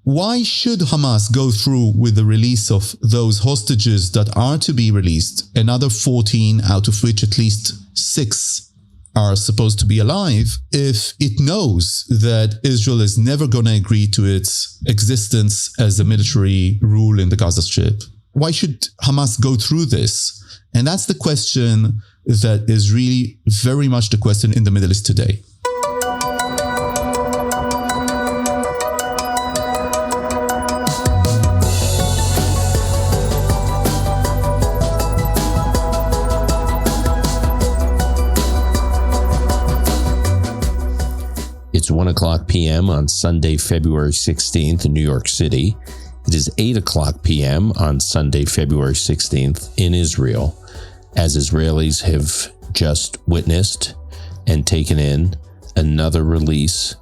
Why should Hamas go through with the release of those hostages that are to be released, another 14 out of which at least 6 are supposed to be alive, if it knows that Israel is never going to agree to its existence as a military rule in the Gaza Strip? Why should Hamas go through this? And that's the question that is really very much the question in the Middle East today. It's 1:00 p.m. on Sunday, February 16th in New York City. It is 8:00 p.m. on Sunday, February 16th in Israel, as Israelis have just witnessed and taken in another release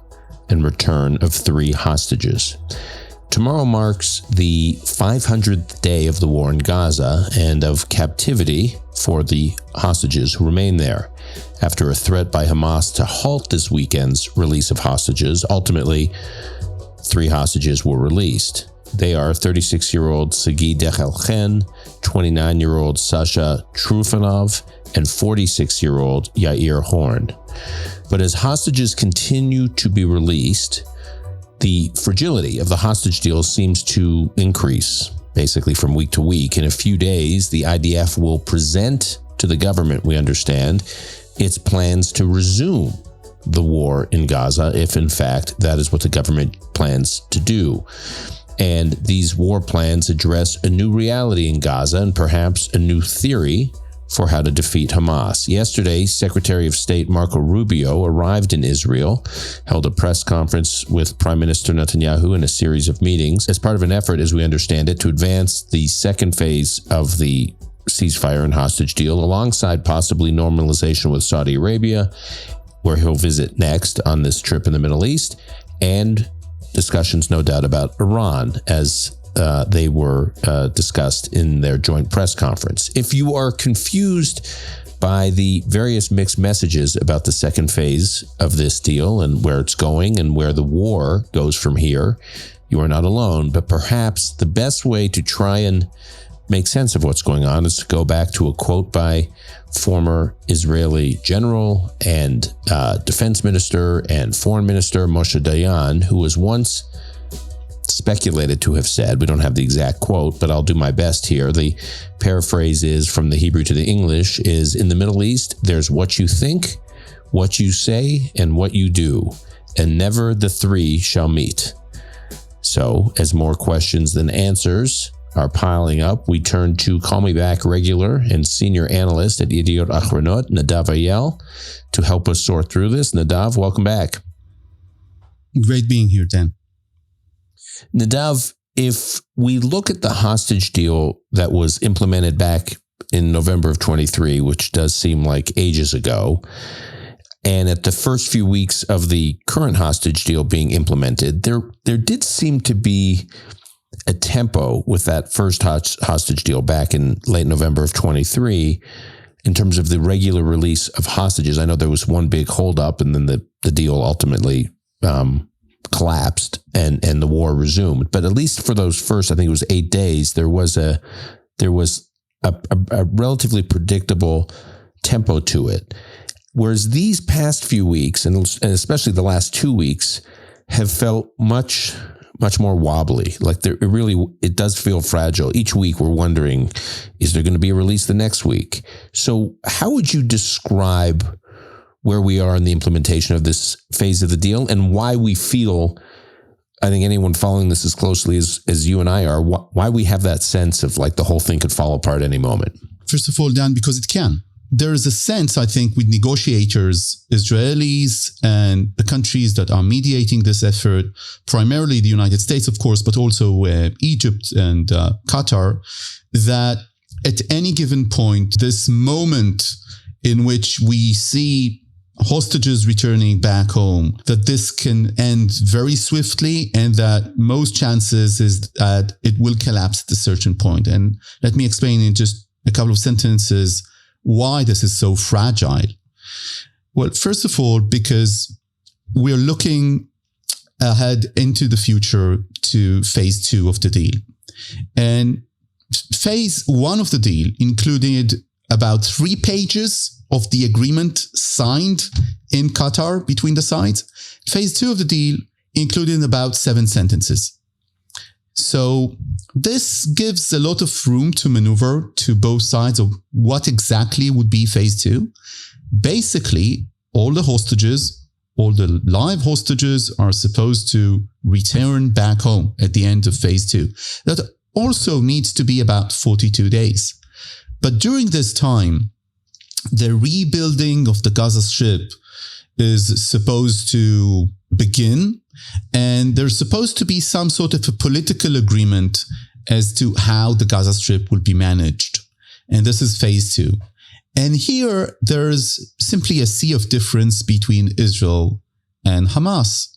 and return of 3 hostages. Tomorrow marks the 500th day of the war in Gaza and of captivity for the hostages who remain there. After a threat by Hamas to halt this weekend's release of hostages, ultimately 3 hostages were released. They are 36-year-old Sagi Dechelchen, 29-year-old Sasha Trufanov, and 46-year-old Yair Horn. But as hostages continue to be released, the fragility of the hostage deal seems to increase, basically from week to week. In a few days, the IDF will present to the government, we understand, its plans to resume the war in Gaza, if in fact that is what the government plans to do. And these war plans address a new reality in Gaza and perhaps a new theory for how to defeat Hamas. Yesterday, Secretary of State Marco Rubio arrived in Israel, held a press conference with Prime Minister Netanyahu and a series of meetings as part of an effort, as we understand it, to advance the second phase of the ceasefire and hostage deal alongside possibly normalization with Saudi Arabia, where he'll visit next on this trip in the Middle East, and discussions, no doubt, about Iran as they were discussed in their joint press conference. If you are confused by the various mixed messages about the second phase of this deal and where it's going and where the war goes from here, you are not alone. But perhaps the best way to try and make sense of what's going on is to go back to a quote by former Israeli general and defense minister and foreign minister Moshe Dayan, who was once speculated to have said, we don't have the exact quote, but I'll do my best here. The paraphrase is, from the Hebrew to the English, is, in the Middle East, there's what you think, what you say, and what you do, and never the 3 shall meet. So, as more questions than answers are piling up, we turn to Call Me Back regular and senior analyst at Yediot Ahronot, Nadav Eyal, to help us sort through this. Nadav, welcome back. Great being here, Dan. Nadav, if we look at the hostage deal that was implemented back in November of 23, which does seem like ages ago, and at the first few weeks of the current hostage deal being implemented, there did seem to be a tempo with that first hostage deal back in late November of 23 in terms of the regular release of hostages. I know there was one big holdup, and then the deal ultimately collapsed and the war resumed. But at least for those first, I think it was 8 days, there was a relatively predictable tempo to it. Whereas these past few weeks, and especially the last 2 weeks, have felt much more wobbly. Like it does feel fragile. Each week we're wondering, is there going to be a release the next week? So how would you describe where we are in the implementation of this phase of the deal and why we feel, I think anyone following this as closely as you and I are, why we have that sense of like the whole thing could fall apart any moment? First of all, Dan, because it can. There is a sense, I think, with negotiators, Israelis and the countries that are mediating this effort, primarily the United States, of course, but also Egypt and Qatar, that at any given point, this moment in which we see hostages returning back home, that this can end very swiftly and that most chances is that it will collapse at a certain point. And let me explain in just a couple of sentences why this is so fragile. Well, first of all, because we're looking ahead into the future to phase 2 of the deal. And phase 1 of the deal included about 3 pages of the agreement signed in Qatar between the sides. Phase 2 of the deal included about 7 sentences. So this gives a lot of room to maneuver to both sides of what exactly would be phase 2. Basically, all the live hostages are supposed to return back home at the end of phase 2. That also needs to be about 42 days. But during this time, the rebuilding of the Gaza Strip is supposed to begin, and there's supposed to be some sort of a political agreement as to how the Gaza Strip will be managed. And this is phase 2. And here, there's simply a sea of difference between Israel and Hamas.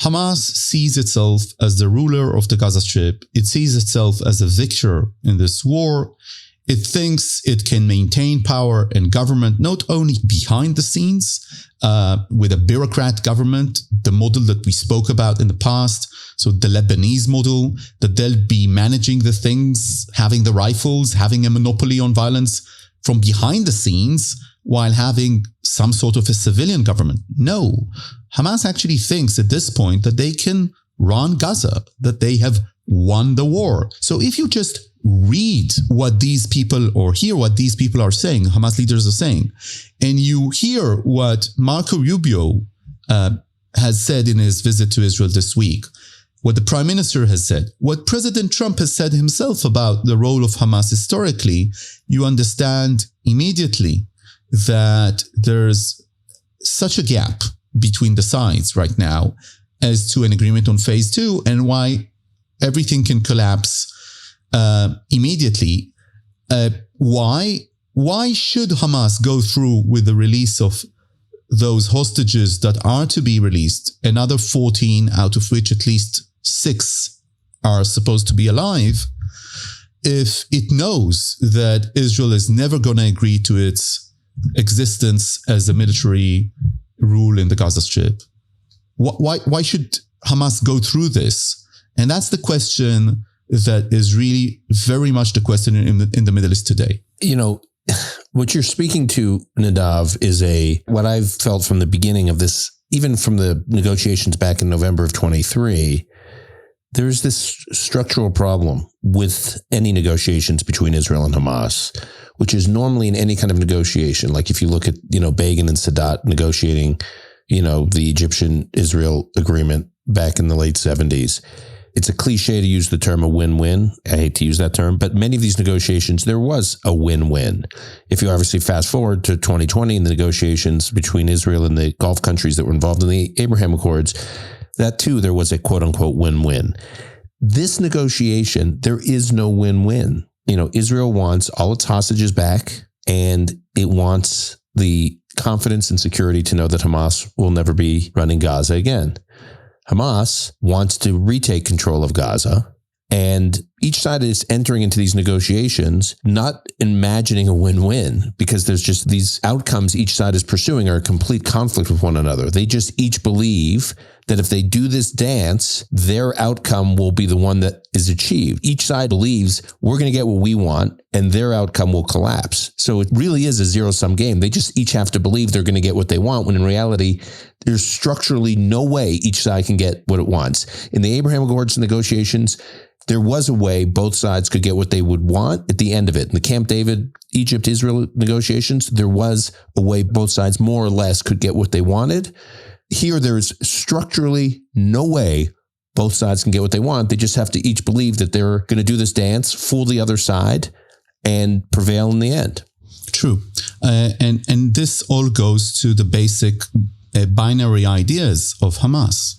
Hamas sees itself as the ruler of the Gaza Strip. It sees itself as a victor in this war. It thinks it can maintain power and government not only behind the scenes with a bureaucrat government, the model that we spoke about in the past, so the Lebanese model, that they'll be managing the things, having the rifles, having a monopoly on violence from behind the scenes while having some sort of a civilian government. No, Hamas actually thinks at this point that they can run Gaza, that they have won the war. So if you just read what these people or hear what these people are saying, Hamas leaders are saying, and you hear what Marco Rubio has said in his visit to Israel this week, what the Prime Minister has said, what President Trump has said himself about the role of Hamas historically, you understand immediately that there's such a gap between the sides right now as to an agreement on phase 2 and why everything can collapse immediately. Why should Hamas go through with the release of those hostages that are to be released, another 14 out of which at least 6 are supposed to be alive, if it knows that Israel is never going to agree to its existence as a military rule in the Gaza Strip? Why should Hamas go through this? And that's the question that is really very much the question in the Middle East today. You know, what you're speaking to, Nadav, is what I've felt from the beginning of this, even from the negotiations back in November of 23, there's this structural problem with any negotiations between Israel and Hamas, which is normally in any kind of negotiation. Like if you look at, Begin and Sadat negotiating, the Egyptian-Israel agreement back in the late 70s. It's a cliche to use the term a win-win. I hate to use that term, but many of these negotiations, there was a win-win. If you obviously fast forward to 2020 and the negotiations between Israel and the Gulf countries that were involved in the Abraham Accords, that too, there was a quote-unquote win-win. This negotiation, there is no win-win. Israel wants all its hostages back, and it wants the confidence and security to know that Hamas will never be running Gaza again. Hamas wants to retake control of Gaza, and each side is entering into these negotiations not imagining a win-win, because there's just these outcomes each side is pursuing are a complete conflict with one another. They just each believe that if they do this dance, their outcome will be the one that is achieved. Each side believes we're going to get what we want and their outcome will collapse. So it really is a zero-sum game. They just each have to believe they're going to get what they want, when in reality, there's structurally no way each side can get what it wants. In the Abraham Accords negotiations, there was a way both sides could get what they would want at the end of it. In the Camp David, Egypt-Israel negotiations, there was a way both sides more or less could get what they wanted. Here, there's structurally no way both sides can get what they want. They just have to each believe that they're going to do this dance, fool the other side, and prevail in the end. True. And this all goes to the basic binary ideas of Hamas.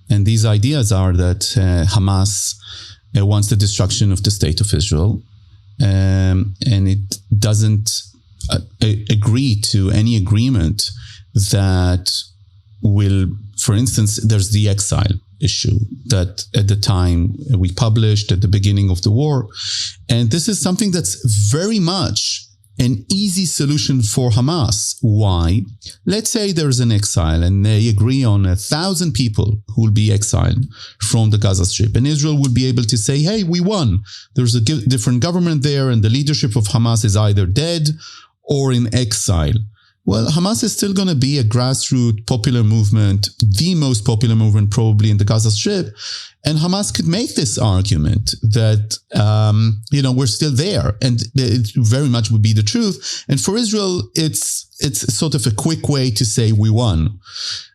And these ideas are that Hamas wants the destruction of the state of Israel, and it doesn't agree to any agreement that will, for instance, there's the exile issue that at the time we published at the beginning of the war. And this is something that's very much an easy solution for Hamas. Why? Let's say there's an exile and they agree on 1,000 people who will be exiled from the Gaza Strip. And Israel would be able to say, hey, we won. There's a different government there and the leadership of Hamas is either dead or in exile. Well, Hamas is still going to be a grassroots popular movement, the most popular movement probably in the Gaza Strip. And Hamas could make this argument that, we're still there. And it very much would be the truth. And for Israel, it's sort of a quick way to say we won.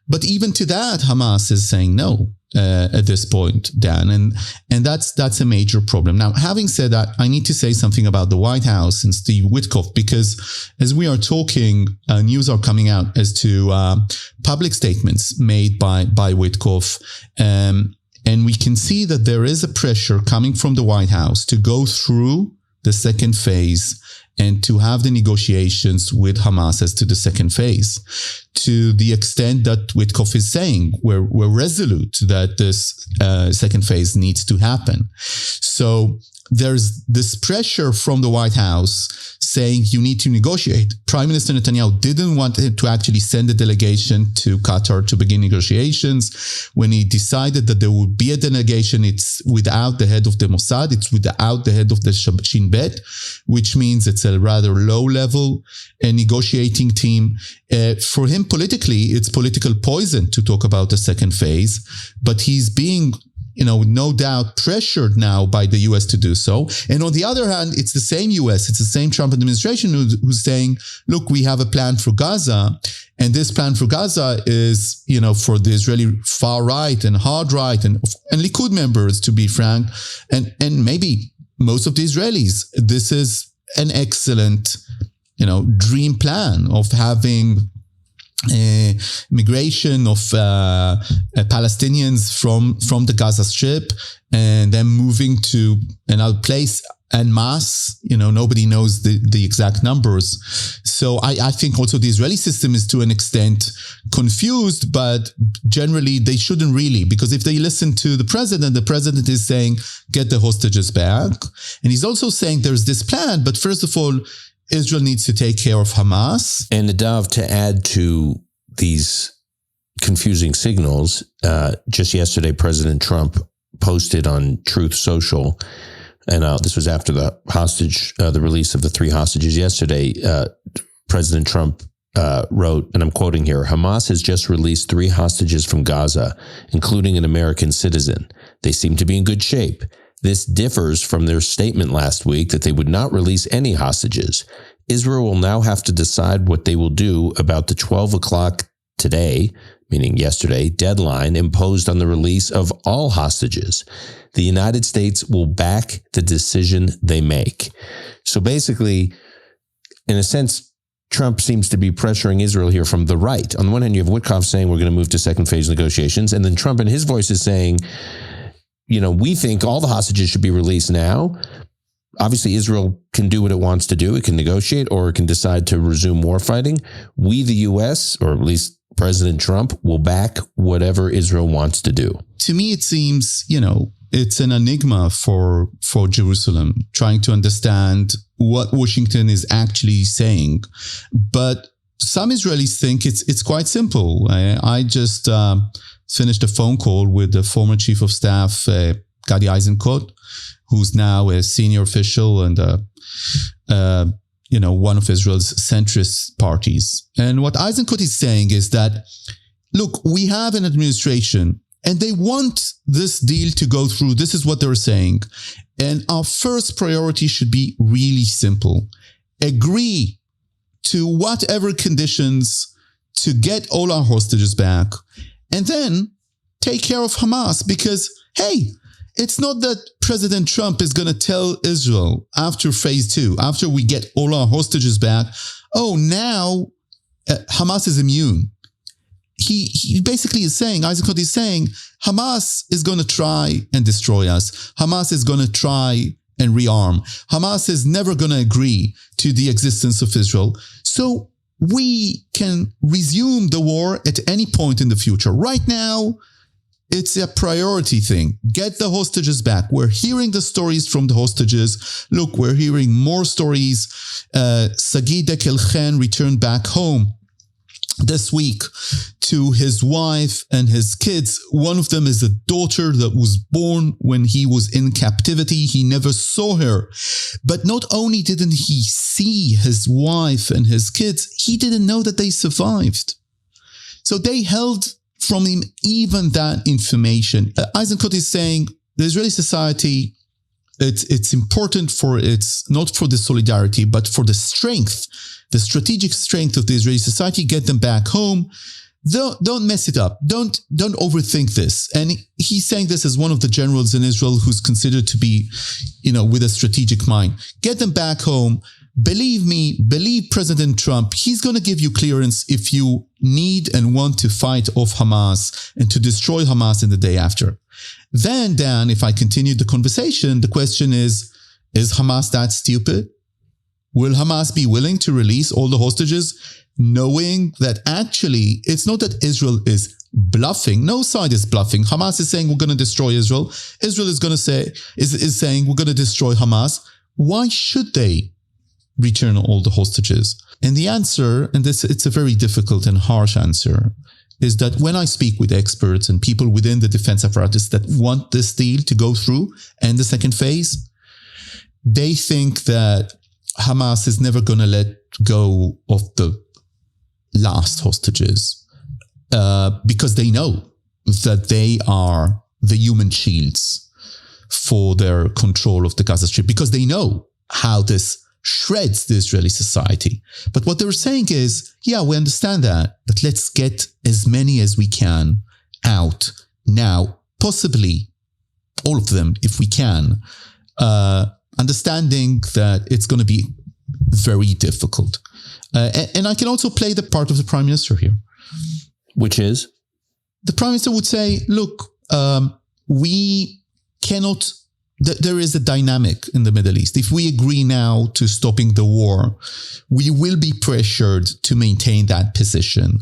But even to that, Hamas is saying no at this point, Dan. And that's a major problem. Now, having said that, I need to say something about the White House and Steve Witkoff, because as we are talking, news are coming out as to public statements made by Witkoff. And we can see that there is a pressure coming from the White House to go through the second phase and to have the negotiations with Hamas as to the second phase, to the extent that Witkoff is saying we're resolute that this second phase needs to happen. So there's this pressure from the White House saying you need to negotiate. Prime Minister Netanyahu didn't want to actually send a delegation to Qatar to begin negotiations. When he decided that there would be a delegation, it's without the head of the Mossad, it's without the head of the Shin Bet, which means it's a rather low-level negotiating team. For him, politically, it's political poison to talk about the second phase, but he's being no doubt pressured now by the U.S. to do so. And on the other hand, it's the same U.S., it's the same Trump administration who's saying, look, we have a plan for Gaza. And this plan for Gaza is, for the Israeli far right and hard right and Likud members, to be frank, and maybe most of the Israelis. This is an excellent, dream plan of having migration of Palestinians from the Gaza Strip and then moving to another place en masse. Nobody knows the exact numbers. So I think also the Israeli system is to an extent confused, but generally they shouldn't really, because if they listen to the president is saying, get the hostages back. And he's also saying there's this plan, but first of all, Israel needs to take care of Hamas. And Nadav, to add to these confusing signals, just yesterday, President Trump posted on Truth Social, and this was after the release of the 3 hostages yesterday. President Trump wrote, and I'm quoting here, Hamas has just released 3 hostages from Gaza, including an American citizen. They seem to be in good shape. This differs from their statement last week that they would not release any hostages. Israel will now have to decide what they will do about the 12 o'clock today, meaning yesterday, deadline imposed on the release of all hostages. The United States will back the decision they make. So basically, in a sense, Trump seems to be pressuring Israel here from the right. On the one hand, you have Witkoff saying we're going to move to second phase negotiations, and then Trump in his voice is saying, we think all the hostages should be released now. Obviously, Israel can do what it wants to do. It can negotiate or it can decide to resume war fighting. We, the U.S., or at least President Trump, will back whatever Israel wants to do. To me, it seems, it's an enigma for Jerusalem, trying to understand what Washington is actually saying. But some Israelis think it's quite simple. I just finished a phone call with the former chief of staff, Gadi Eisenkot, who's now a senior official and one of Israel's centrist parties. And what Eisenkot is saying is that, look, we have an administration and they want this deal to go through. This is what they're saying. And our first priority should be really simple. Agree to whatever conditions to get all our hostages back, and then take care of Hamas. Because, hey, it's not that President Trump is going to tell Israel after phase 2, after we get all our hostages back, oh, now Hamas is immune. He basically is saying, Eisenkot is saying, Hamas is going to try and destroy us. Hamas is going to try and rearm. Hamas is never going to agree to the existence of Israel. So we can resume the war at any point in the future. Right now, It's a priority thing. Get the hostages back. We're hearing the stories from the hostages. Look, we're hearing more stories. Sagi Dekel-Khan returned back home this week to his wife and his kids. One of them is a daughter that was born when he was in captivity. He never saw her. But not only didn't he see his wife and his kids, he didn't know that they survived. So they held from him even that information. Eisenkot is saying the Israeli society, it's important for not for the solidarity, but for the strength, the strategic strength of the Israeli society. Get them back home. Don't mess it up. Don't overthink this. And he's saying this as one of the generals in Israel who's considered to be, with a strategic mind. Get them back home. Believe me, believe President Trump. He's going to give you clearance if you need and want to fight off Hamas and to destroy Hamas in the day after. Then, Dan, if I continue the conversation, the question is Hamas that stupid? Will Hamas be willing to release all the hostages, knowing that actually it's not that Israel is bluffing? No side is bluffing. Hamas is saying we're going to destroy Israel. Israel is going to say is saying we're going to destroy Hamas. Why should they return all the hostages? And the answer, and it's a very difficult and harsh answer, is that when I speak with experts and people within the defense apparatus that want this deal to go through and the second phase, they think that Hamas is never going to let go of the last hostages because they know that they are the human shields for their control of the Gaza Strip, because they know how this shreds the Israeli society. But what they're saying is, yeah, we understand that, but let's get as many as we can out now, possibly all of them if we can, understanding that it's going to be very difficult. And I can also play the part of the Prime Minister here. Which is? The Prime Minister would say, look, we cannot... There is a dynamic in the Middle East. If we agree now to stopping the war, we will be pressured to maintain that position.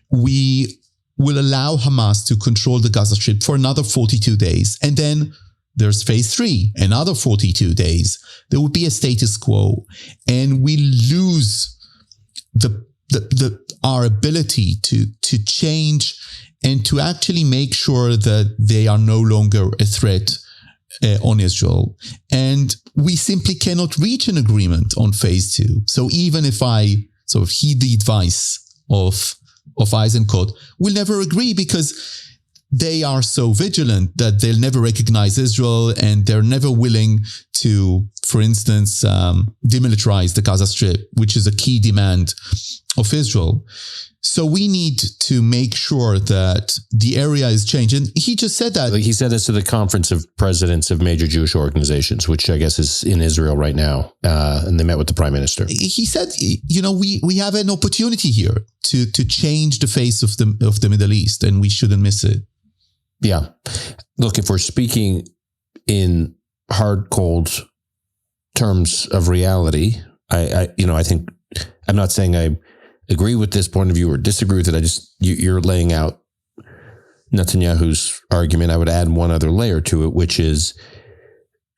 We will allow Hamas to control the Gaza Strip for another 42 days. And then there's phase 3, another 42 days. There will be a status quo. And we lose our ability to change and to actually make sure that they are no longer a threat on Israel. And we simply cannot reach an agreement on phase 2. So even if I sort of heed the advice of Eisenkot, we'll never agree because they are so vigilant that they'll never recognize Israel and they're never willing to, for instance, demilitarize the Gaza Strip, which is a key demand of Israel. So we need to make sure that the area is changed. And he just said that. He said this to the Conference of Presidents of Major Jewish Organizations, which I guess is in Israel right now. And they met with the Prime Minister. He said, we have an opportunity here to change the face of the Middle East, and we shouldn't miss it. Yeah. Look, if we're speaking in hard, cold terms of reality, I think I'm not saying I agree with this point of view or disagree with it. You're laying out Netanyahu's argument. I would add one other layer to it, which is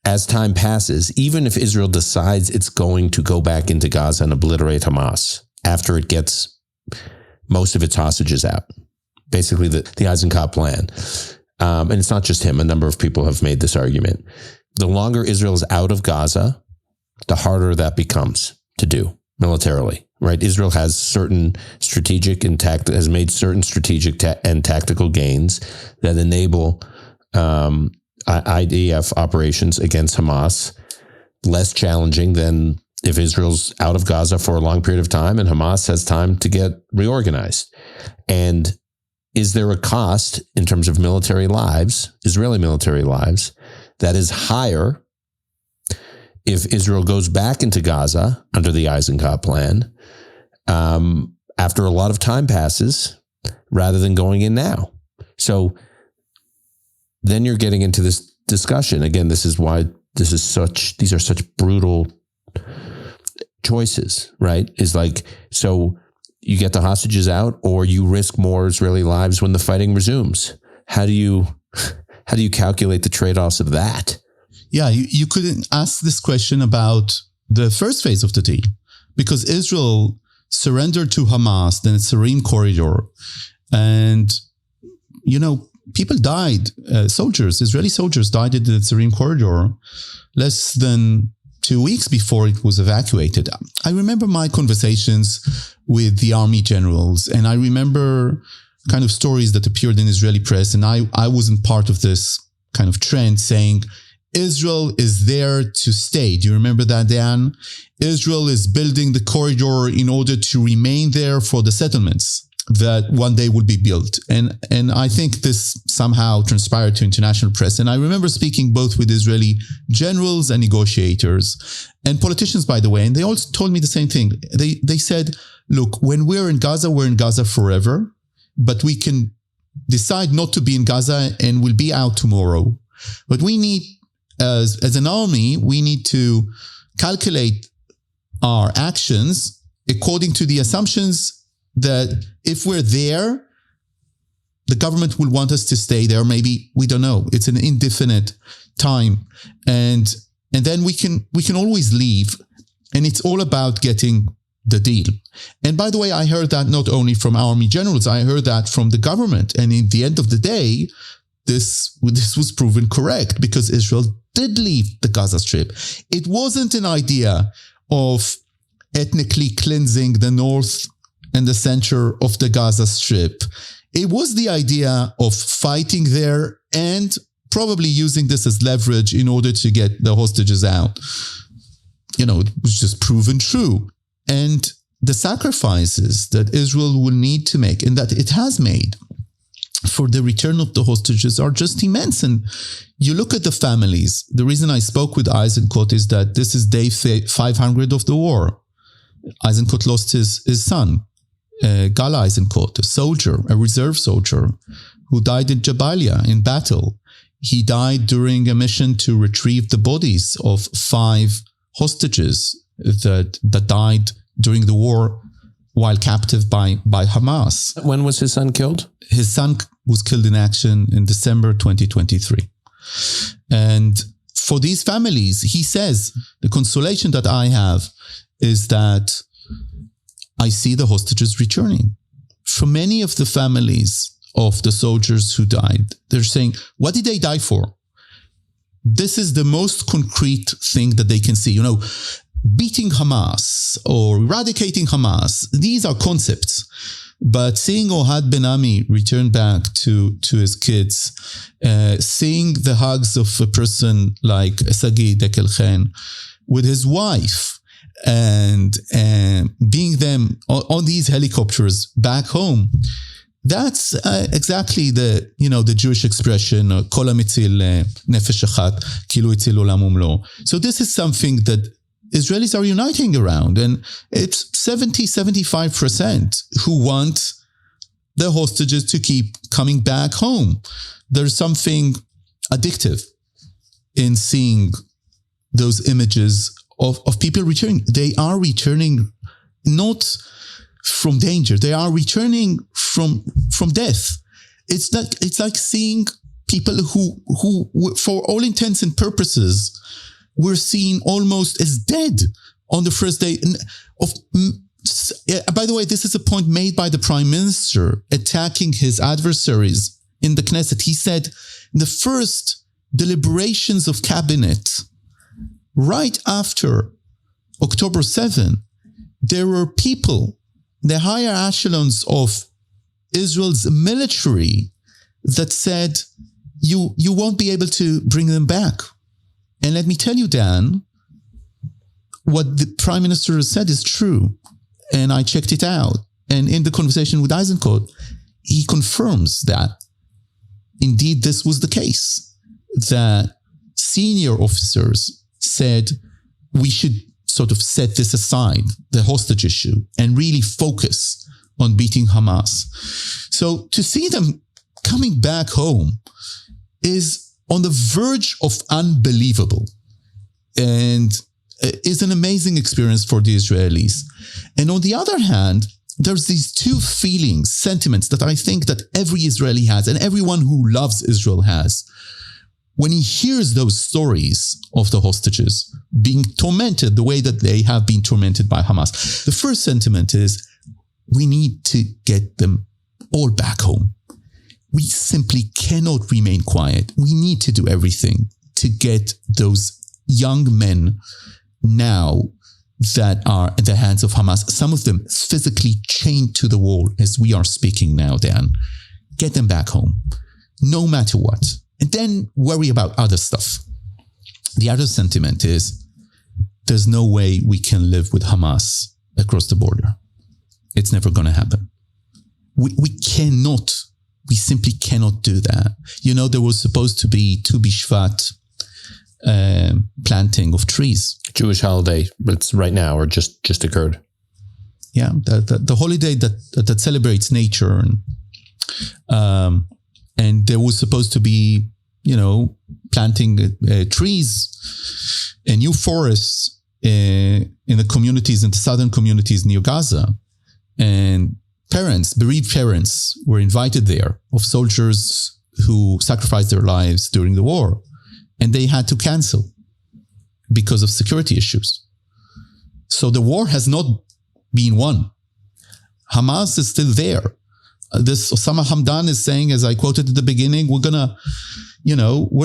as time passes, even if Israel decides it's going to go back into Gaza and obliterate Hamas after it gets most of its hostages out, basically the Eisenkot plan. And it's not just him. A number of people have made this argument. The longer Israel is out of Gaza, the harder that becomes to do militarily, right? Israel has certain strategic and has made certain strategic and tactical gains that enable IDF operations against Hamas less challenging than if Israel's out of Gaza for a long period of time and Hamas has time to get reorganized. And is there a cost in terms of military lives, Israeli military lives, that is higher if Israel goes back into Gaza under the Eisenkot plan after a lot of time passes rather than going in now? So then you're getting into this discussion. Again, this is why these are such brutal choices, right? Is like, so you get the hostages out or you risk more Israeli lives when the fighting resumes. How do you How do you calculate the trade-offs of that? Yeah, you couldn't ask this question about the first phase of the deal, because Israel surrendered to Hamas, the Netzarim corridor, and, people died. Israeli soldiers died in the Netzarim corridor less than 2 weeks before it was evacuated. I remember my conversations with the army generals, and I remember kind of stories that appeared in Israeli press, and I wasn't part of this kind of trend saying, Israel is there to stay. Do you remember that, Dan? Israel is building the corridor in order to remain there for the settlements that one day will be built. And I think this somehow transpired to international press. And I remember speaking both with Israeli generals and negotiators and politicians, by the way, and they all told me the same thing. They said, look, when we're in Gaza forever, but we can decide not to be in Gaza and we'll be out tomorrow. But we need, as an army, we need to calculate our actions according to the assumptions that if we're there, the government will want us to stay there. Maybe, we don't know. It's an indefinite time. And then we can always leave. And it's all about getting the deal. And by the way, I heard that not only from army generals, I heard that from the government. And in the end of the day, this was proven correct because Israel did leave the Gaza Strip. It wasn't an idea of ethnically cleansing the north and the center of the Gaza Strip. It was the idea of fighting there and probably using this as leverage in order to get the hostages out. It was just proven true. And the sacrifices that Israel will need to make, and that it has made for the return of the hostages, are just immense. And you look at the families. The reason I spoke with Eisenkot is that this is day 500 of the war. Eisenkot lost his son, Gala Eisenkot, a soldier, a reserve soldier, who died in Jabalia in battle. He died during a mission to retrieve the bodies of 5 hostages that died during the war while captive by Hamas. When was his son killed? His son was killed in action in December 2023. And for these families, he says, the consolation that I have is that I see the hostages returning. For many of the families of the soldiers who died, they're saying, what did they die for? This is the most concrete thing that they can see. Beating Hamas or eradicating Hamas, these are concepts. But seeing Ohad Ben-Ami return back to his kids, seeing the hugs of a person like Sagi Dekelchen with his wife, and being them on these helicopters back home, that's exactly the Jewish expression, Kol hamitzil nefesh achat kilu hitzil olam umlo. So this is something that Israelis are uniting around, and it's 70-75% who want the hostages to keep coming back home. There's something addictive in seeing those images of people returning. They are returning not from danger. They are returning from death. It's like seeing people who for all intents and purposes were seen almost as dead on the first day by the way, this is a point made by the Prime Minister attacking his adversaries in the Knesset. He said in the first deliberations of cabinet, right after October 7, there were people, the higher echelons of Israel's military, that said, you won't be able to bring them back. And let me tell you, Dan, what the Prime Minister has said is true. And I checked it out. And in the conversation with Eisenkot, he confirms that indeed this was the case. That senior officers said we should sort of set this aside, the hostage issue, and really focus on beating Hamas. So to see them coming back home is on the verge of unbelievable, and is an amazing experience for the Israelis. And on the other hand, there's these two feelings, sentiments that I think that every Israeli has and everyone who loves Israel has. When he hears those stories of the hostages being tormented the way that they have been tormented by Hamas, the first sentiment is, we need to get them all back home. We simply cannot remain quiet. We need to do everything to get those young men now that are in the hands of Hamas, some of them physically chained to the wall as we are speaking now, Dan. Get them back home, no matter what. And then worry about other stuff. The other sentiment is, there's no way we can live with Hamas across the border. It's never going to happen. We simply cannot do that. You know, there was supposed to be Tu B'Shvat planting of trees. Jewish holiday, it's right now or just occurred. Yeah, the holiday that celebrates nature, and there was supposed to be, you know, planting trees and new forests in the communities, in the southern communities near Gaza, and bereaved parents were invited there of soldiers who sacrificed their lives during the war, and they had to cancel because of security issues. So the war has not been won. Hamas is still there. This Osama Hamdan is saying, as I quoted at the beginning, we're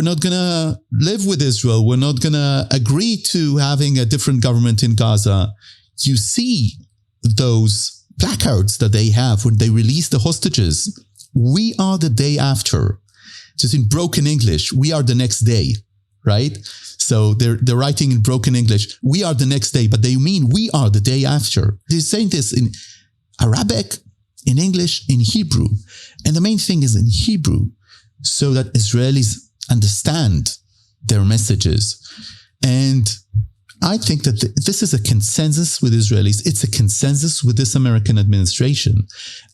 not gonna live with Israel. We're not gonna agree to having a different government in Gaza. You see those placards that they have when they release the hostages. We are the day after. Just in broken English, we are the next day, right? So they're writing in broken English, we are the next day, but they mean we are the day after. They're saying this in Arabic, in English, in Hebrew. And the main thing is in Hebrew, so that Israelis understand their messages. And I think that this is a consensus with Israelis. It's a consensus with this American administration.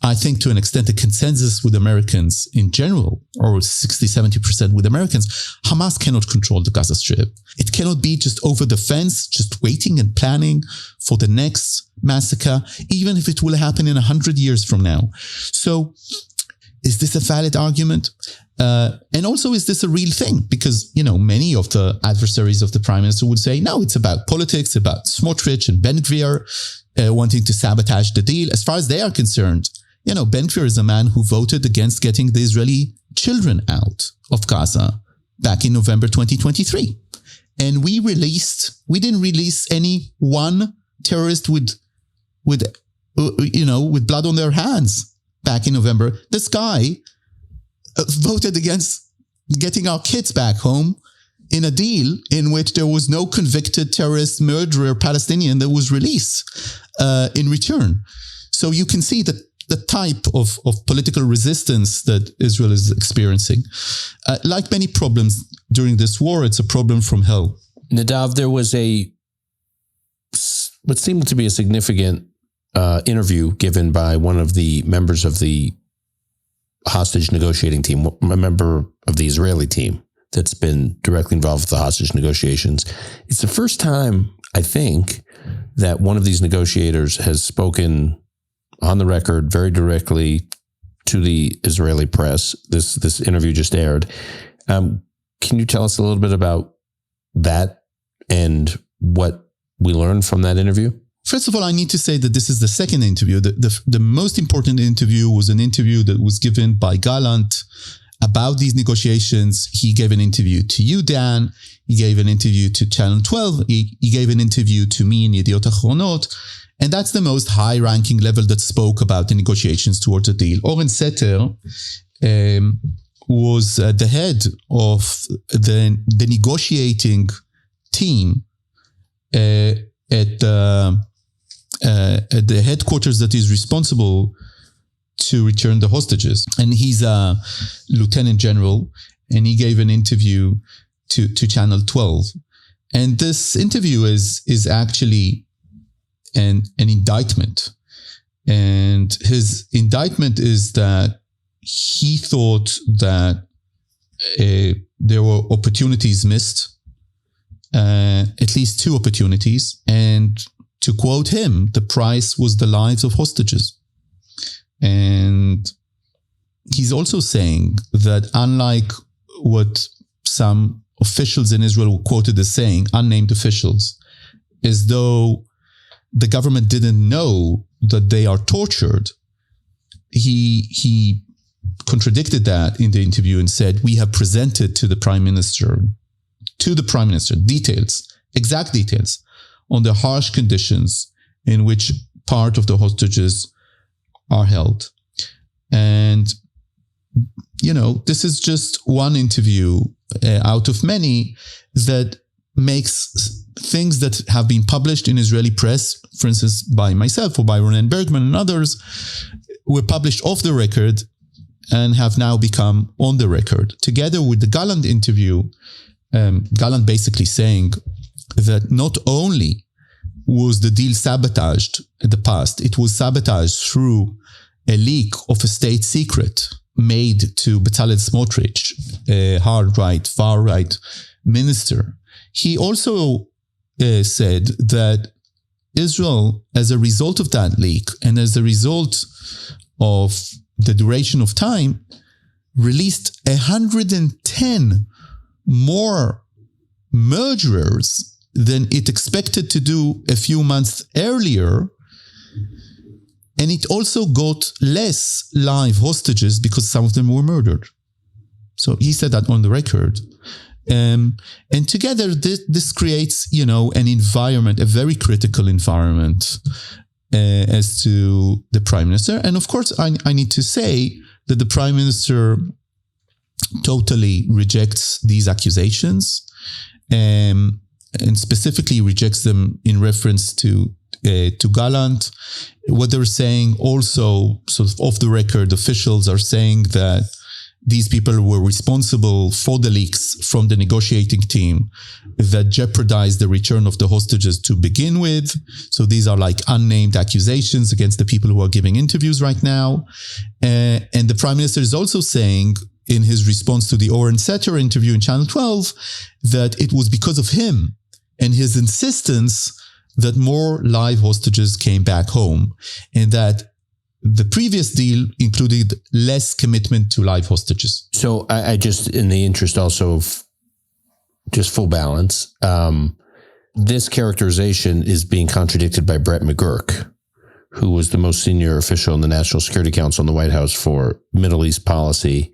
I think to an extent, a consensus with Americans in general, or 60-70% with Americans. Hamas cannot control the Gaza Strip. It cannot be just over the fence, just waiting and planning for the next massacre, even if it will happen in 100 years from now. So is this a valid argument? And also, is this a real thing? Because, you know, many of the adversaries of the prime minister would say, no, it's about politics, about Smotrich and Ben Gvir wanting to sabotage the deal. As far as they are concerned, you know, Ben Gvir is a man who voted against getting the Israeli children out of Gaza back in November 2023. And we didn't release any one terrorist with blood on their hands back in November. This guy voted against getting our kids back home in a deal in which there was no convicted terrorist murderer Palestinian that was released in return. So you can see that the type of political resistance that Israel is experiencing. Like many problems during this war, it's a problem from hell. Nadav, there was what seemed to be a significant interview given by one of the members of the hostage negotiating team, a member of the Israeli team that's been directly involved with the hostage negotiations. It's the first time, I think, that one of these negotiators has spoken on the record very directly to the Israeli press. This interview just aired. Can you tell us a little bit about that and what we learned from that interview? First of all, I need to say that this is the second interview. The most important interview was an interview that was given by Gallant about these negotiations. He gave an interview to you, Dan. He gave an interview to Channel 12. He gave an interview to me in Yediot Ahronot. And that's the most high-ranking level that spoke about the negotiations towards a deal. Oren Setter was the head of the negotiating team at the headquarters that is responsible to return the hostages. And he's a lieutenant general, and he gave an interview to Channel 12. And this interview is actually an indictment. And his indictment is that he thought that there were opportunities missed, at least two opportunities. And to quote him, the price was the lives of hostages. And he's also saying that unlike what some officials in Israel were quoted as saying, unnamed officials, as though the government didn't know that they are tortured, he contradicted that in the interview and said, we have presented to the prime minister, details, exact details on the harsh conditions in which part of the hostages are held. And, this is just one interview out of many that makes things that have been published in Israeli press, for instance, by myself or by Ronen Bergman and others, were published off the record and have now become on the record. Together with the Gallant interview, Gallant basically saying that not only was the deal sabotaged in the past, it was sabotaged through a leak of a state secret made to Bezalel Smotrich, a hard-right, far-right minister. He also said that Israel, as a result of that leak and as a result of the duration of time, released 110 more murderers than it expected to do a few months earlier. And it also got less live hostages because some of them were murdered. So he said that on the record. And together, this creates, an environment, a very critical environment as to the prime minister. And of course, I need to say that the prime minister totally rejects these accusations, and specifically rejects them in reference to Gallant. What they're saying also, sort of off the record, officials are saying that these people were responsible for the leaks from the negotiating team that jeopardized the return of the hostages to begin with. So these are like unnamed accusations against the people who are giving interviews right now. And the prime minister is also saying in his response to the Oren Setter interview in Channel 12 that it was because of him and his insistence that more live hostages came back home, and that the previous deal included less commitment to live hostages. So I just, in the interest also of just full balance, this characterization is being contradicted by Brett McGurk, who was the most senior official in the National Security Council in the White House for Middle East policy.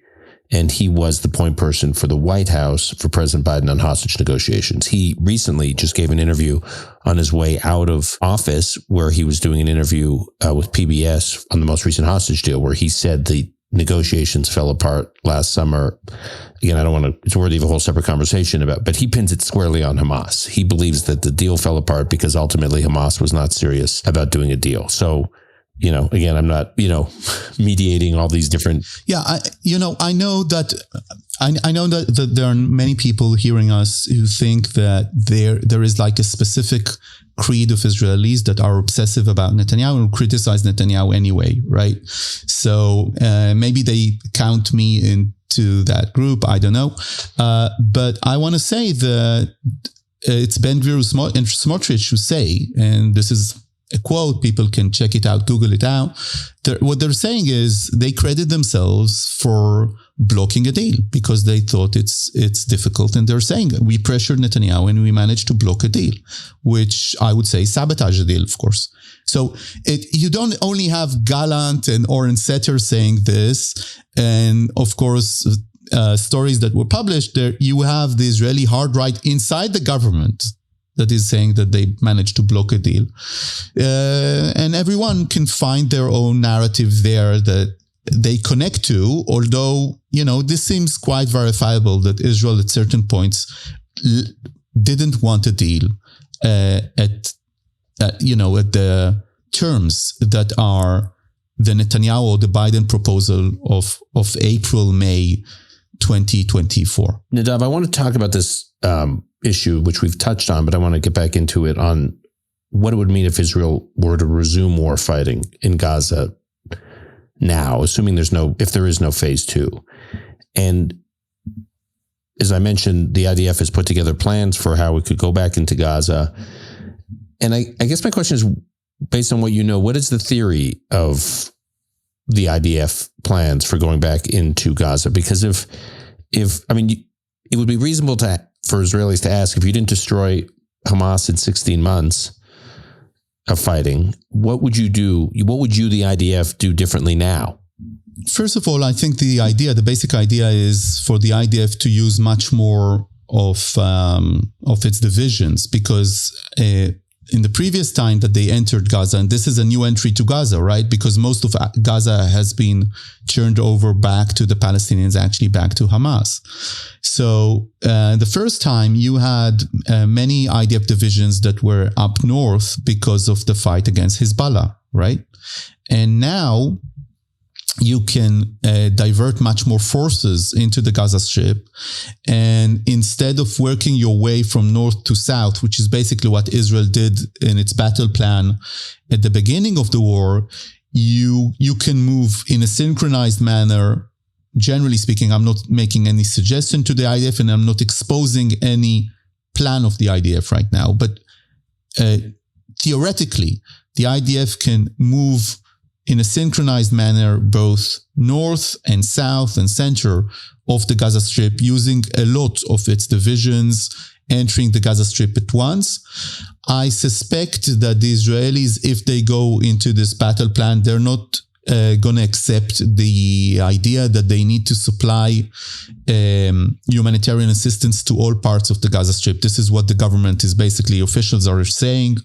And he was the point person for the White House for President Biden on hostage negotiations. He recently just gave an interview on his way out of office where he was doing an interview with PBS on the most recent hostage deal, where he said the negotiations fell apart last summer. Again, I don't want to, it's worthy of a whole separate conversation about, but he pins it squarely on Hamas. He believes that the deal fell apart because ultimately Hamas was not serious about doing a deal. So, again, I'm not, mediating all these different. Yeah, I know that there are many people hearing us who think that there is like a specific creed of Israelis that are obsessive about Netanyahu and criticize Netanyahu anyway, right? So maybe they count me into that group. I don't know. But I want to say that it's Ben-Gvir and Smotrich who say, and this is a quote, people can check it out, Google it out. What they're saying is they credit themselves for blocking a deal because they thought it's difficult. And they're saying we pressured Netanyahu and we managed to block a deal, which I would say sabotage the deal, of course. So you don't only have Gallant and Oren Setter saying this, and of course, stories that were published there, you have the Israeli hard right inside the government that is saying that they managed to block a deal. And everyone can find their own narrative there that they connect to, although, this seems quite verifiable that Israel at certain points didn't want a deal at the terms that are the Netanyahu or the Biden proposal of April, May 2024. Nadav, I want to talk about this issue, which we've touched on, but I want to get back into it on what it would mean if Israel were to resume war fighting in Gaza now, assuming if there is no phase 2. And as I mentioned, the IDF has put together plans for how we could go back into Gaza. And I guess my question is, based on what you know, what is the theory of the IDF plans for going back into Gaza? Because if it would be reasonable for Israelis to ask, if you didn't destroy Hamas in 16 months of fighting, what would you do? What would the IDF do differently now? First of all, I think the basic idea is for the IDF to use much more of its divisions, because in the previous time that they entered Gaza, and this is a new entry to Gaza, right? Because most of Gaza has been turned over back to the Palestinians, actually back to Hamas. So the first time you had many IDF divisions that were up north because of the fight against Hezbollah, right? And now you can divert much more forces into the Gaza Strip. And instead of working your way from north to south, which is basically what Israel did in its battle plan at the beginning of the war, you can move in a synchronized manner. Generally speaking, I'm not making any suggestion to the IDF, and I'm not exposing any plan of the IDF right now. But theoretically, the IDF can move in a synchronized manner, both north and south and center of the Gaza Strip, using a lot of its divisions entering the Gaza Strip at once. I suspect that the Israelis, if they go into this battle plan, they're not going to accept the idea that they need to supply humanitarian assistance to all parts of the Gaza Strip. This is what the government is basically, officials are saying.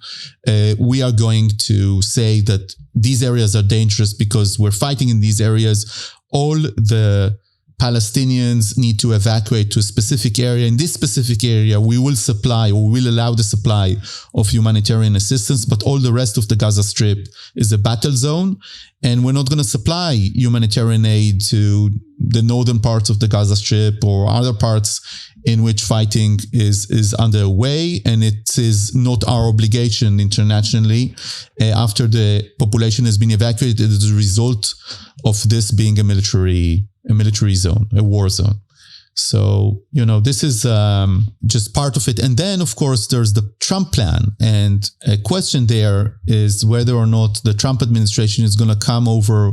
We are going to say that these areas are dangerous because we're fighting in these areas. All the Palestinians need to evacuate to a specific area. In this specific area, we will supply, or we will allow the supply of humanitarian assistance, but all the rest of the Gaza Strip is a battle zone, and we're not going to supply humanitarian aid to the northern parts of the Gaza Strip or other parts in which fighting is underway, and it is not our obligation internationally after the population has been evacuated as a result of this being a military zone, a war zone. So, this is just part of it. And then, of course, there's the Trump plan. And a question there is whether or not the Trump administration is going to come over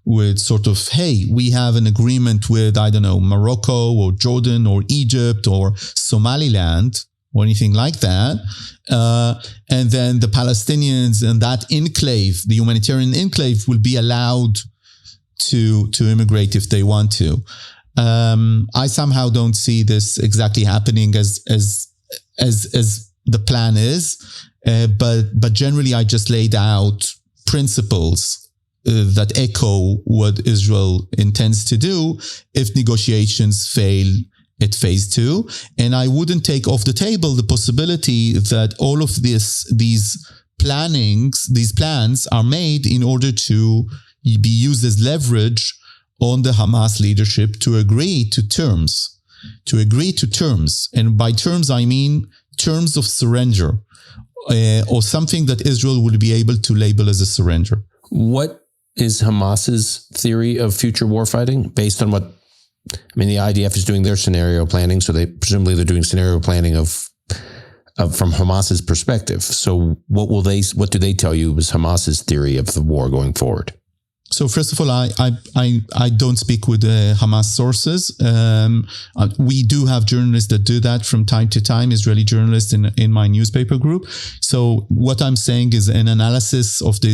with sort of, hey, we have an agreement with, I don't know, Morocco or Jordan or Egypt or Somaliland or anything like that. And then the Palestinians and that enclave, the humanitarian enclave, will be allowed to immigrate if they want to. I somehow don't see this exactly happening as the plan is, but generally I just laid out principles that echo what Israel intends to do if negotiations fail at phase 2. And I wouldn't take off the table the possibility that all of these plans are made in order to be used as leverage on the Hamas leadership to agree to terms. And by terms, I mean terms of surrender, or something that Israel will be able to label as a surrender. What is Hamas's theory of future warfighting based on what, the IDF is doing their scenario planning, so presumably they're doing scenario planning from Hamas's perspective. So what do they tell you is Hamas's theory of the war going forward? So first of all, I don't speak with Hamas sources. We do have journalists that do that from time to time, Israeli journalists in my newspaper group. So what I'm saying is an analysis of the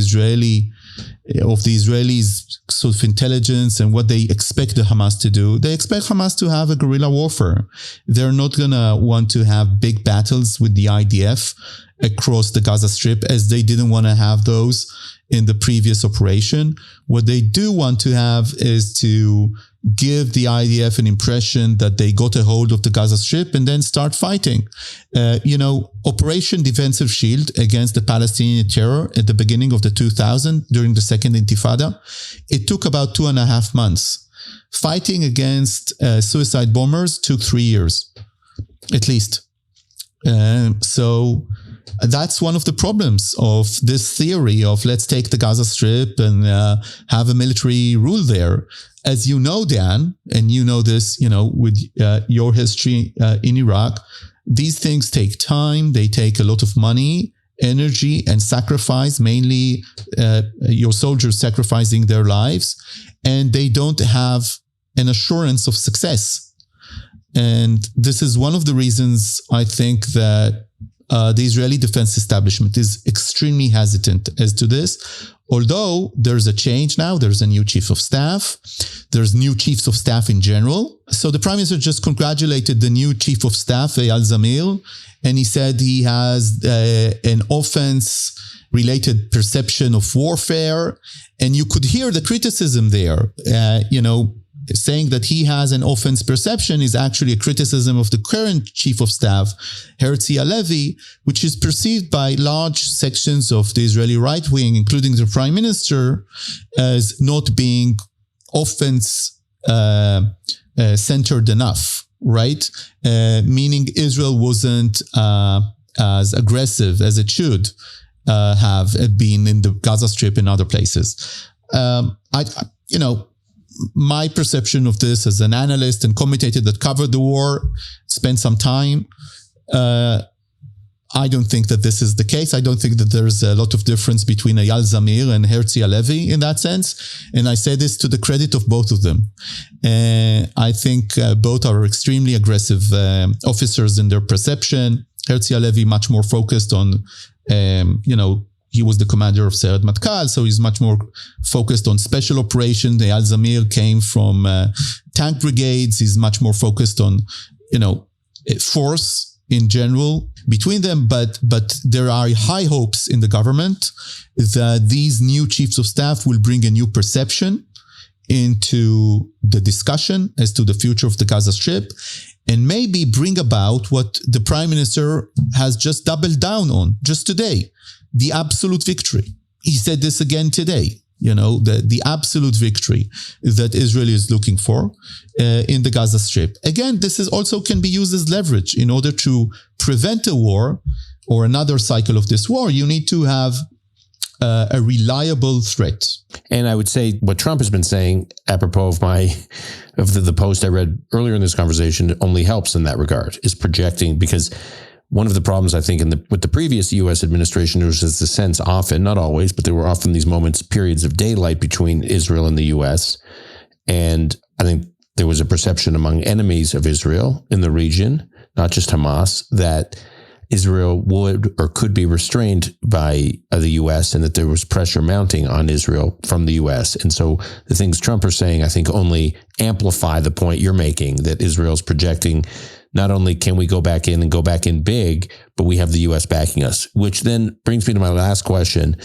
Israelis' sort of intelligence and what they expect the Hamas to do. They expect Hamas to have a guerrilla warfare. They're not going to want to have big battles with the IDF across the Gaza Strip, as they didn't want to have those in the previous operation. What they do want to have is to give the IDF an impression that they got a hold of the Gaza Strip and then start fighting. Operation Defensive Shield against the Palestinian terror at the beginning of the 2000s, during the Second Intifada, it took about 2.5 months. Fighting against suicide bombers took 3 years, at least. So that's one of the problems of this theory of let's take the Gaza Strip and have a military rule there. As you know, Dan, and you know this, with your history in Iraq, these things take time. They take a lot of money, energy and sacrifice, mainly your soldiers sacrificing their lives, and they don't have an assurance of success. And this is one of the reasons I think that the Israeli defense establishment is extremely hesitant as to this. Although there's a change now, there's a new chief of staff, there's new chiefs of staff in general. So the prime minister just congratulated the new chief of staff, Eyal Zamir, and he said he has an offense-related perception of warfare. And you could hear the criticism there, saying that he has an offense perception is actually a criticism of the current chief of staff, Herzi Halevi, which is perceived by large sections of the Israeli right wing, including the prime minister, as not being offense centered enough, right? Meaning Israel wasn't as aggressive as it should have been in the Gaza Strip and other places. My perception of this as an analyst and commentator that covered the war, spent some time, I don't think that this is the case. I don't think that there's a lot of difference between Eyal Zamir and Herzi Halevi in that sense. And I say this to the credit of both of them. I think both are extremely aggressive officers in their perception. Herzi Halevi much more focused on, he was the commander of Sayeret Matkal, so he's much more focused on special operations. Eyal Zamir came from tank brigades. He's much more focused on, force in general between them. But there are high hopes in the government that these new chiefs of staff will bring a new perception into the discussion as to the future of the Gaza Strip, and maybe bring about what the prime minister has just doubled down on just today. The absolute victory. He said this again today, the absolute victory that Israel is looking for in the Gaza Strip. Again, this is also can be used as leverage in order to prevent a war or another cycle of this war. You need to have a reliable threat. And I would say what Trump has been saying, apropos of the post I read earlier in this conversation, only helps in that regard, is projecting, because one of the problems, I think, with the previous U.S. administration, there was this sense often, not always, but there were often these moments, periods of daylight between Israel and the U.S. And I think there was a perception among enemies of Israel in the region, not just Hamas, that Israel would or could be restrained by the U.S. and that there was pressure mounting on Israel from the U.S. And so the things Trump are saying, I think, only amplify the point you're making, that Israel's projecting not only can we go back in and go back in big, but we have the U.S. backing us, which then brings me to my last question.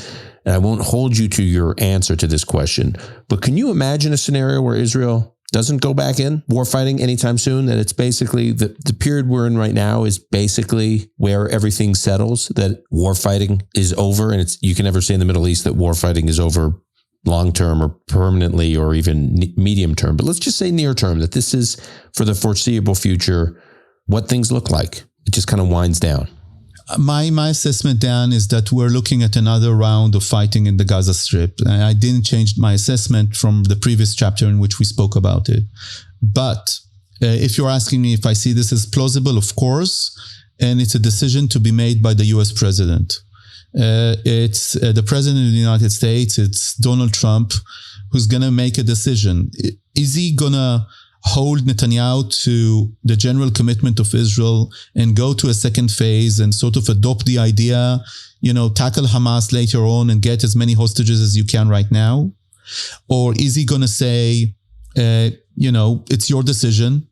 And I won't hold you to your answer to this question, but can you imagine a scenario where Israel doesn't go back in warfighting anytime soon, that it's basically the period we're in right now is basically where everything settles, that warfighting is over, and you can never say in the Middle East that warfighting is over long-term or permanently or even medium term, but let's just say near term, that this is for the foreseeable future what things look like. It just kind of winds down. My assessment, Dan, is that we're looking at another round of fighting in the Gaza Strip. I didn't change my assessment from the previous chapter in which we spoke about it. But if you're asking me if I see this as plausible, of course, and it's a decision to be made by the US president. It's the president of the United States, it's Donald Trump, who's going to make a decision. Is he going to hold Netanyahu to the general commitment of Israel and go to a second phase and sort of adopt the idea, tackle Hamas later on and get as many hostages as you can right now? Or is he going to say, it's your decision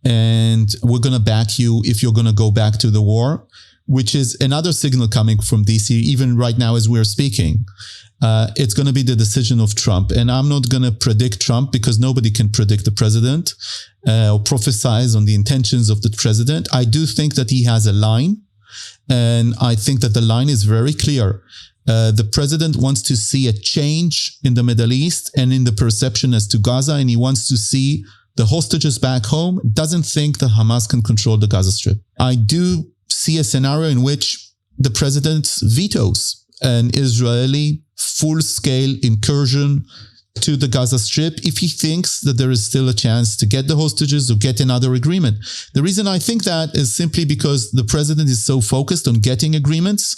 and we're going to back you if you're going to go back to the war, which is another signal coming from DC, even right now as we're speaking. It's going to be the decision of Trump. And I'm not going to predict Trump because nobody can predict the president or prophesize on the intentions of the president. I do think that he has a line. And I think that the line is very clear. The president wants to see a change in the Middle East and in the perception as to Gaza. And he wants to see the hostages back home. Doesn't think that Hamas can control the Gaza Strip. I do see a scenario in which the president vetoes an Israeli full-scale incursion to the Gaza Strip if he thinks that there is still a chance to get the hostages or get another agreement. The reason I think that is simply because the president is so focused on getting agreements.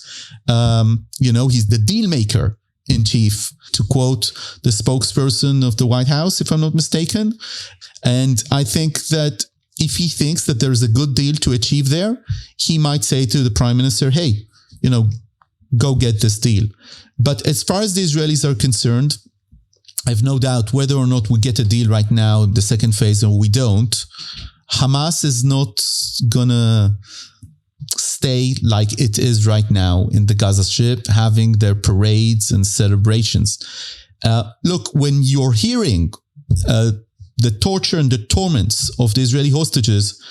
He's the deal maker in chief, to quote the spokesperson of the White House, if I'm not mistaken. And I think that if he thinks that there's a good deal to achieve there, he might say to the prime minister, hey, go get this deal. But as far as the Israelis are concerned, I have no doubt whether or not we get a deal right now, the second phase, or we don't, Hamas is not gonna stay like it is right now in the Gaza Strip, having their parades and celebrations. Look, when you're hearing the torture and the torments of the Israeli hostages,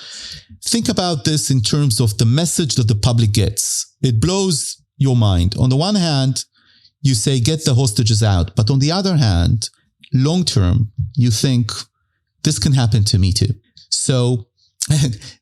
think about this in terms of the message that the public gets. It blows your mind. On the one hand, you say, get the hostages out. But on the other hand, long term, you think, this can happen to me too. So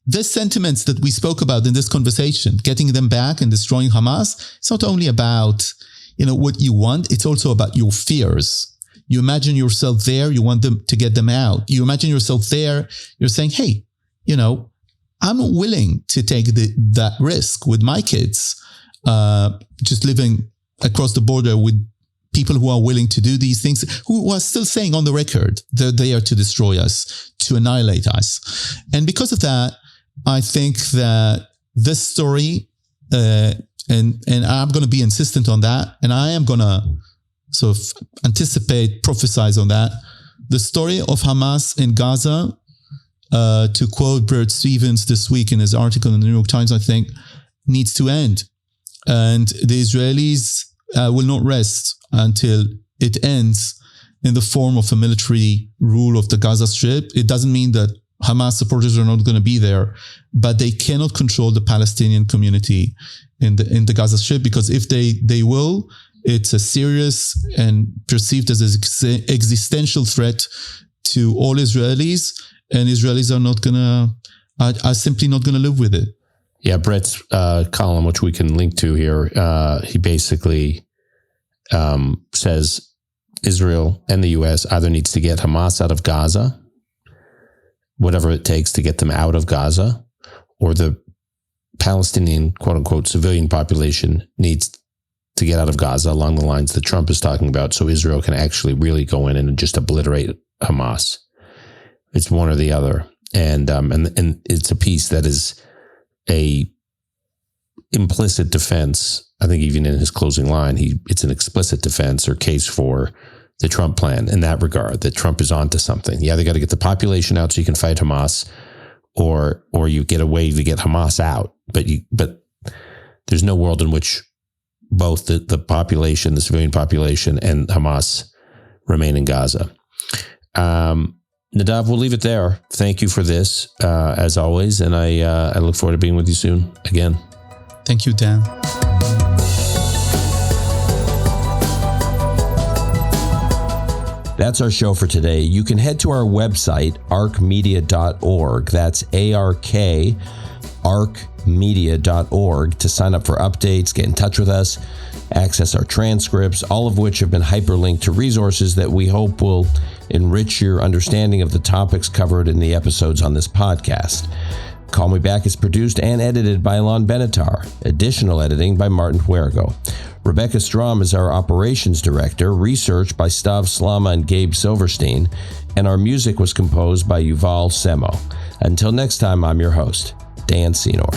the sentiments that we spoke about in this conversation, getting them back and destroying Hamas, it's not only about, what you want, it's also about your fears. You imagine yourself there, you want them to get them out. You imagine yourself there, you're saying, hey, I'm willing to take that risk with my kids, just living across the border with people who are willing to do these things, who are still saying on the record that they are to destroy us, to annihilate us. And because of that, I think that this story, and I'm going to be insistent on that, and I am going to sort of prophesize on that, the story of Hamas in Gaza, to quote Bert Stevens this week in his article in the New York Times, I think, needs to end. And the Israelis will not rest until it ends in the form of a military rule of the Gaza Strip. It doesn't mean that Hamas supporters are not going to be there, but they cannot control the Palestinian community in the Gaza Strip, because if they will, it's a serious and perceived as an existential threat to all Israelis, and Israelis are simply not going to live with it. Yeah, Brett's column, which we can link to here, he basically says Israel and the U.S. either needs to get Hamas out of Gaza, whatever it takes to get them out of Gaza, or the Palestinian, quote-unquote, civilian population needs to get out of Gaza along the lines that Trump is talking about, so Israel can actually really go in and just obliterate Hamas. It's one or the other. And it's a piece that is a implicit defense. I think even in his closing line, it's an explicit defense or case for the Trump plan in that regard, that Trump is onto something. Yeah, they got to get the population out so you can fight Hamas, or you get a way to get Hamas out. But there's no world in which both the population, the civilian population, and Hamas remain in Gaza. Nadav, we'll leave it there. Thank you for this, as always, and I look forward to being with you soon again. Thank you, Dan. That's our show for today. You can head to our website, arcmedia.org. That's ARK, arcmedia.org, to sign up for updates, get in touch with us, access our transcripts, all of which have been hyperlinked to resources that we hope will enrich your understanding of the topics covered in the episodes on this podcast. Call Me Back is produced and edited by ILAN BENATAR. Additional editing by Martin HUERGO. Rebecca Strom is our operations director, research by STAV, SLAMA, and GABE Silverstein, and our music was composed by YUVAL SEMO. Until next time, I'm your host, Dan Senor.